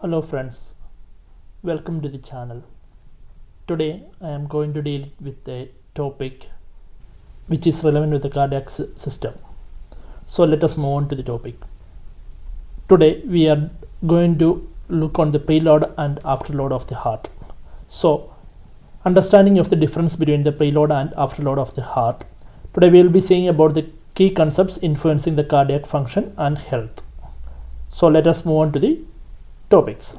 Hello friends, welcome to the channel. Today I am going to deal with a topic which is relevant with the cardiac system. So let us move on to the topic. Today we are going to look on the preload and afterload of the heart. So understanding of the difference between the preload and afterload of the heart. Today we will be seeing about the key concepts influencing the cardiac function and health. So let us move on to the topics.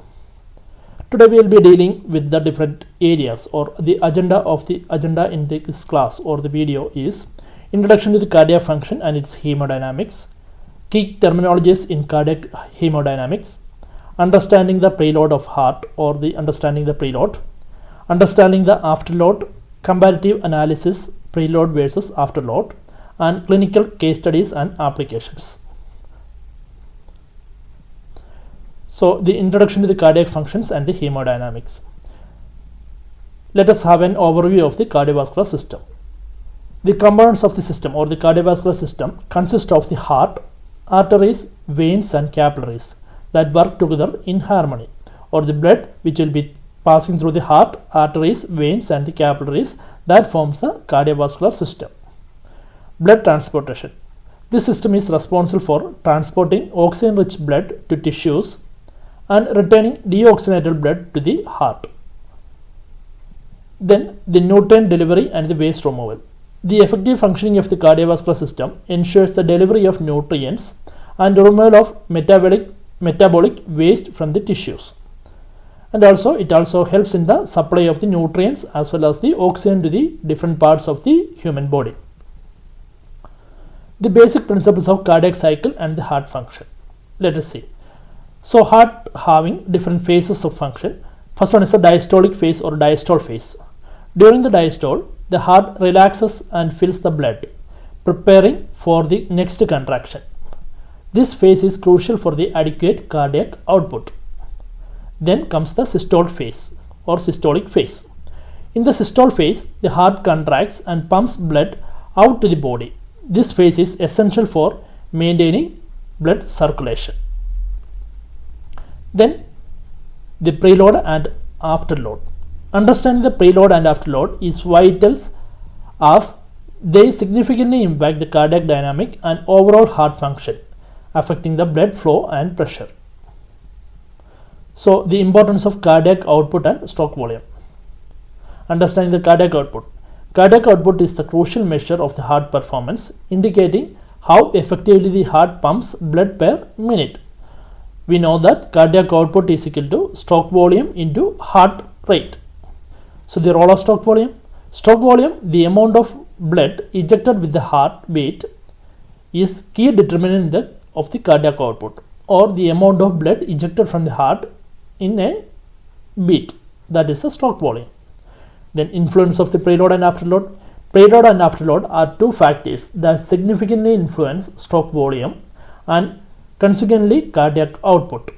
Today we will be dealing with the different areas, or the agenda in this class or the video is introduction to the cardiac function and its hemodynamics, key terminologies in cardiac hemodynamics, understanding the preload of heart or the understanding the preload, understanding the afterload, comparative analysis preload versus afterload, and clinical case studies and applications. So the introduction to the cardiac functions and the hemodynamics. Let us have an overview of the cardiovascular system. The components of the system or the cardiovascular system consist of the heart, arteries, veins and capillaries that work together in harmony, or the blood which will be passing through the heart, arteries, veins and the capillaries that forms the cardiovascular system. Blood transportation. This system is responsible for transporting oxygen-rich blood to tissues and returning deoxygenated blood to the heart. Then the nutrient delivery and the waste removal. The effective functioning of the cardiovascular system ensures the delivery of nutrients and removal of metabolic waste from the tissues. And also it also helps in the supply of the nutrients as well as the oxygen to the different parts of the human body. The basic principles of cardiac cycle and the heart function. Let us see. So heart having different phases of function. First one is the diastolic phase or diastole phase. During the diastole, the heart relaxes and fills the blood, preparing for the next contraction. This phase is crucial for the adequate cardiac output. Then comes the systole phase or systolic phase. In the systole phase, the heart contracts and pumps blood out to the body. This phase is essential for maintaining blood circulation. Then the preload and afterload. Understanding the preload and afterload is vital as they significantly impact the cardiac dynamic and overall heart function, affecting the blood flow and pressure. So the importance of cardiac output and stroke volume. Understanding the cardiac output. Cardiac output is the crucial measure of the heart performance, indicating how effectively the heart pumps blood per minute. We know that cardiac output is equal to stroke volume into heart rate. So the role of stroke volume. Stroke volume, the amount of blood ejected with the heartbeat, is key determinant of the cardiac output, or the amount of blood ejected from the heart in a beat, that is the stroke volume. Then influence of the preload and afterload. Preload and afterload are two factors that significantly influence stroke volume and consequently cardiac output.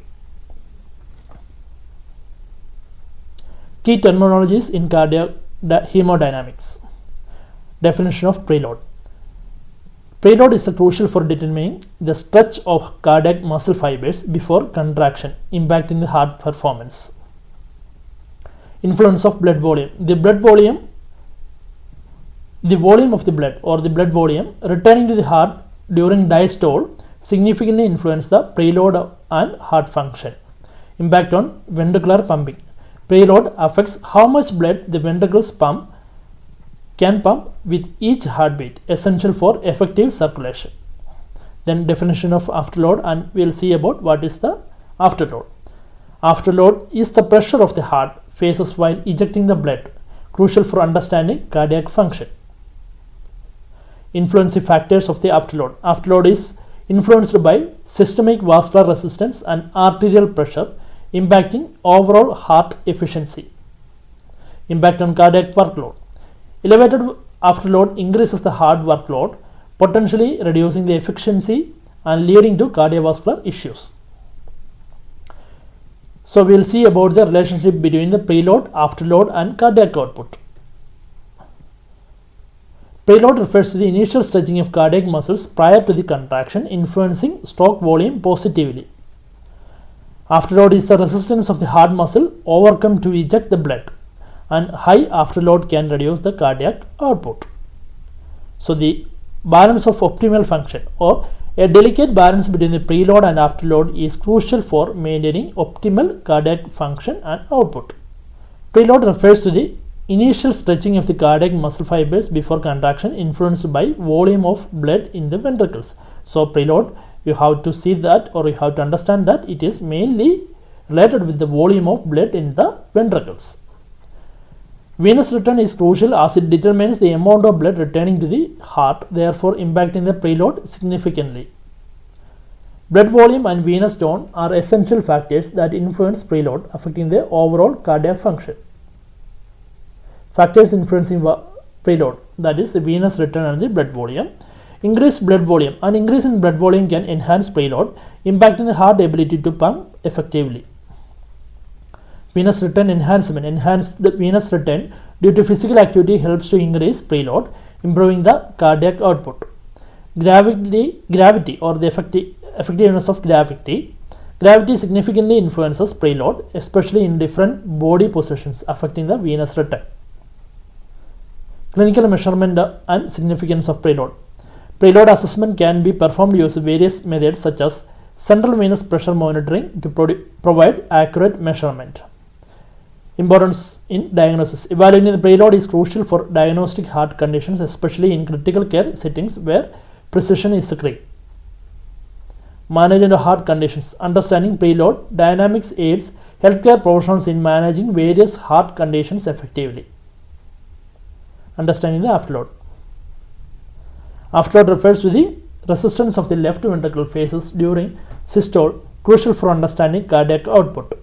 Key terminologies in cardiac hemodynamics. Definition of preload. Preload is crucial for determining the stretch of cardiac muscle fibers before contraction, impacting the heart performance. Influence of blood volume. The volume of the blood or the blood volume returning to the heart during diastole significantly influence the preload and heart function. Impact on ventricular pumping. Preload affects how much blood the ventricles can pump with each heartbeat, essential for effective circulation. Then definition of afterload, and we will see about what is the afterload. Afterload is the pressure of the heart faces while ejecting the blood, crucial for understanding cardiac function. Influencing factors of the afterload. Afterload is influenced by systemic vascular resistance and arterial pressure, impacting overall heart efficiency. Impact on cardiac workload. Elevated afterload increases the heart workload, potentially reducing the efficiency and leading to cardiovascular issues. So we will see about the relationship between the preload, afterload and cardiac output. Preload refers to the initial stretching of cardiac muscles prior to the contraction, influencing stroke volume positively. Afterload is the resistance of the heart muscle overcome to eject the blood, and high afterload can reduce the cardiac output. So the balance of optimal function, or a delicate balance between the preload and afterload, is crucial for maintaining optimal cardiac function and output. Preload refers to the initial stretching of the cardiac muscle fibers before contraction, influenced by volume of blood in the ventricles. So preload, you have to see that, or you have to understand that it is mainly related with the volume of blood in the ventricles. Venous return is crucial as it determines the amount of blood returning to the heart, therefore impacting the preload significantly. Blood volume and venous tone are essential factors that influence preload, affecting the overall cardiac function. Factors influencing preload, that is the venous return and the blood volume. Increased blood volume. An increase in blood volume can enhance preload, impacting the heart ability to pump effectively. Venous return enhancement. Enhanced venous return due to physical activity helps to increase preload, improving the cardiac output. Gravity or the effectiveness of gravity. Gravity significantly influences preload, especially in different body positions, affecting the venous return. Clinical measurement and significance of preload. Preload assessment can be performed using various methods such as central venous pressure monitoring to provide accurate measurement. Importance in diagnosis. Evaluating the preload is crucial for diagnostic heart conditions, especially in critical care settings where precision is key. Management of heart conditions. Understanding preload dynamics aids healthcare professionals in managing various heart conditions effectively. Understanding the afterload. Afterload refers to the resistance of the left ventricle phases during systole, crucial for understanding cardiac output.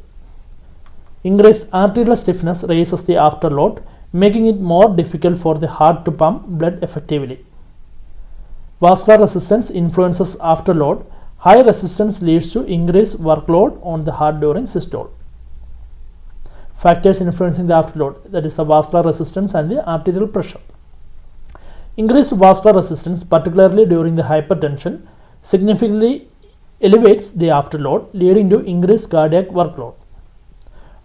Increased arterial stiffness raises the afterload, making it more difficult for the heart to pump blood effectively. Vascular resistance influences afterload. High resistance leads to increased workload on the heart during systole. Factors influencing the afterload, that is the vascular resistance and the arterial pressure. Increased vascular resistance, particularly during the hypertension, significantly elevates the afterload, leading to increased cardiac workload.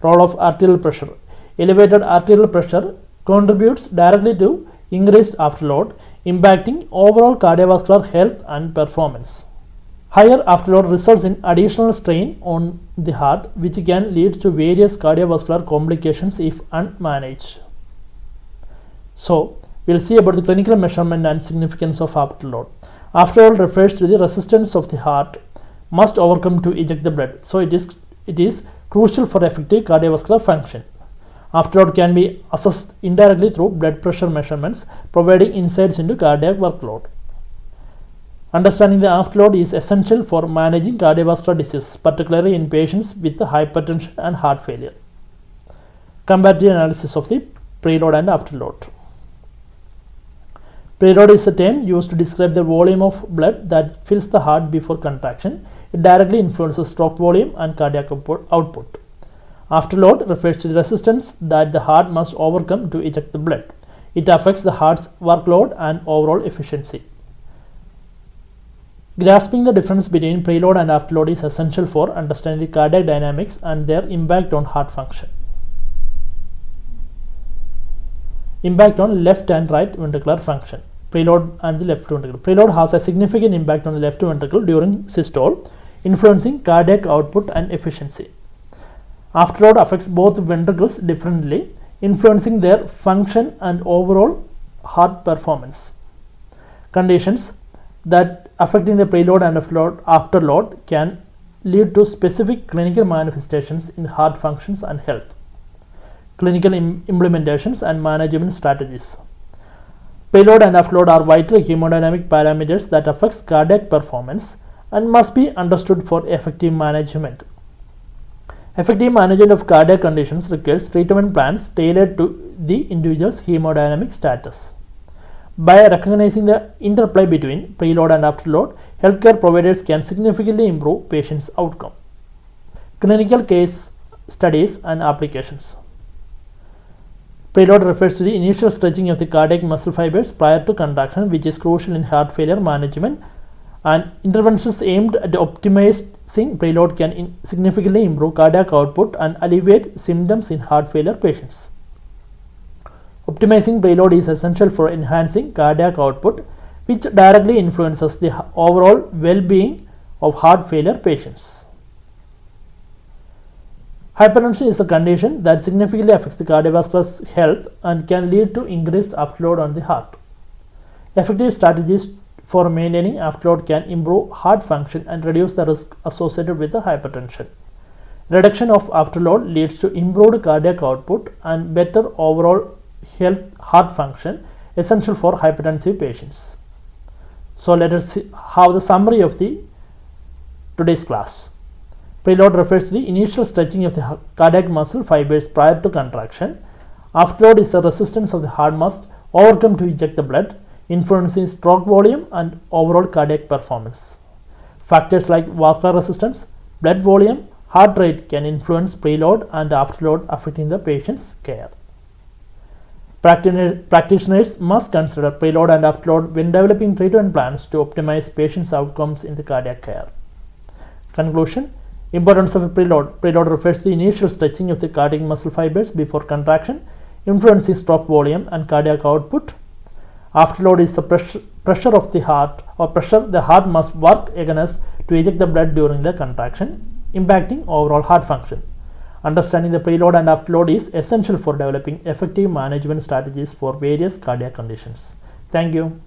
Role of arterial pressure. Elevated arterial pressure contributes directly to increased afterload, impacting overall cardiovascular health and performance. Higher afterload results in additional strain on the heart, which can lead to various cardiovascular complications if unmanaged. So, we'll see about the clinical measurement and significance of afterload. Afterload refers to the resistance of the heart must overcome to eject the blood. So, it is crucial for effective cardiovascular function. Afterload can be assessed indirectly through blood pressure measurements, providing insights into cardiac workload. Understanding the afterload is essential for managing cardiovascular disease, particularly in patients with hypertension and heart failure. Comparative analysis of the preload and afterload. Preload is a term used to describe the volume of blood that fills the heart before contraction. It directly influences stroke volume and cardiac output. Afterload refers to the resistance that the heart must overcome to eject the blood. It affects the heart's workload and overall efficiency. Grasping the difference between preload and afterload is essential for understanding the cardiac dynamics and their impact on heart function. Impact on left and right ventricular function. Preload and the left ventricle. Preload has a significant impact on the left ventricle during systole, influencing cardiac output and efficiency. Afterload affects both ventricles differently, influencing their function and overall heart performance. Conditions that affecting the preload and afterload can lead to specific clinical manifestations in heart functions and health. Clinical implementations and management strategies. Preload and afterload are vital hemodynamic parameters that affect cardiac performance and must be understood for effective management. Effective management of cardiac conditions requires treatment plans tailored to the individual's hemodynamic status. By recognizing the interplay between preload and afterload, healthcare providers can significantly improve patients' outcome. Clinical case studies and applications. Preload refers to the initial stretching of the cardiac muscle fibers prior to contraction, which is crucial in heart failure management And interventions aimed at optimizing preload can significantly improve cardiac output and alleviate symptoms in heart failure patients. Optimizing preload is essential for enhancing cardiac output, which directly influences the overall well-being of heart failure patients. Hypertension is a condition that significantly affects the cardiovascular health and can lead to increased afterload on the heart. Effective strategies for maintaining afterload can improve heart function and reduce the risk associated with the hypertension. Reduction of afterload leads to improved cardiac output and better overall heart function, essential for hypertensive patients. So let us have the summary of today's class. Preload refers to the initial stretching of the cardiac muscle fibers prior to contraction. Afterload is the resistance of the heart must overcome to eject the blood, influencing stroke volume and overall cardiac performance. Factors like vascular resistance, blood volume, heart rate can influence preload and afterload, affecting the patient's care. Practitioners must consider preload and afterload when developing treatment plans to optimize patients' outcomes in the cardiac care. Conclusion: importance of preload. Preload refers to the initial stretching of the cardiac muscle fibers before contraction, influencing stroke volume and cardiac output. Afterload is the pressure of the heart, or pressure the heart must work against to eject the blood during the contraction, impacting overall heart function. Understanding the preload and afterload is essential for developing effective management strategies for various cardiac conditions. Thank you.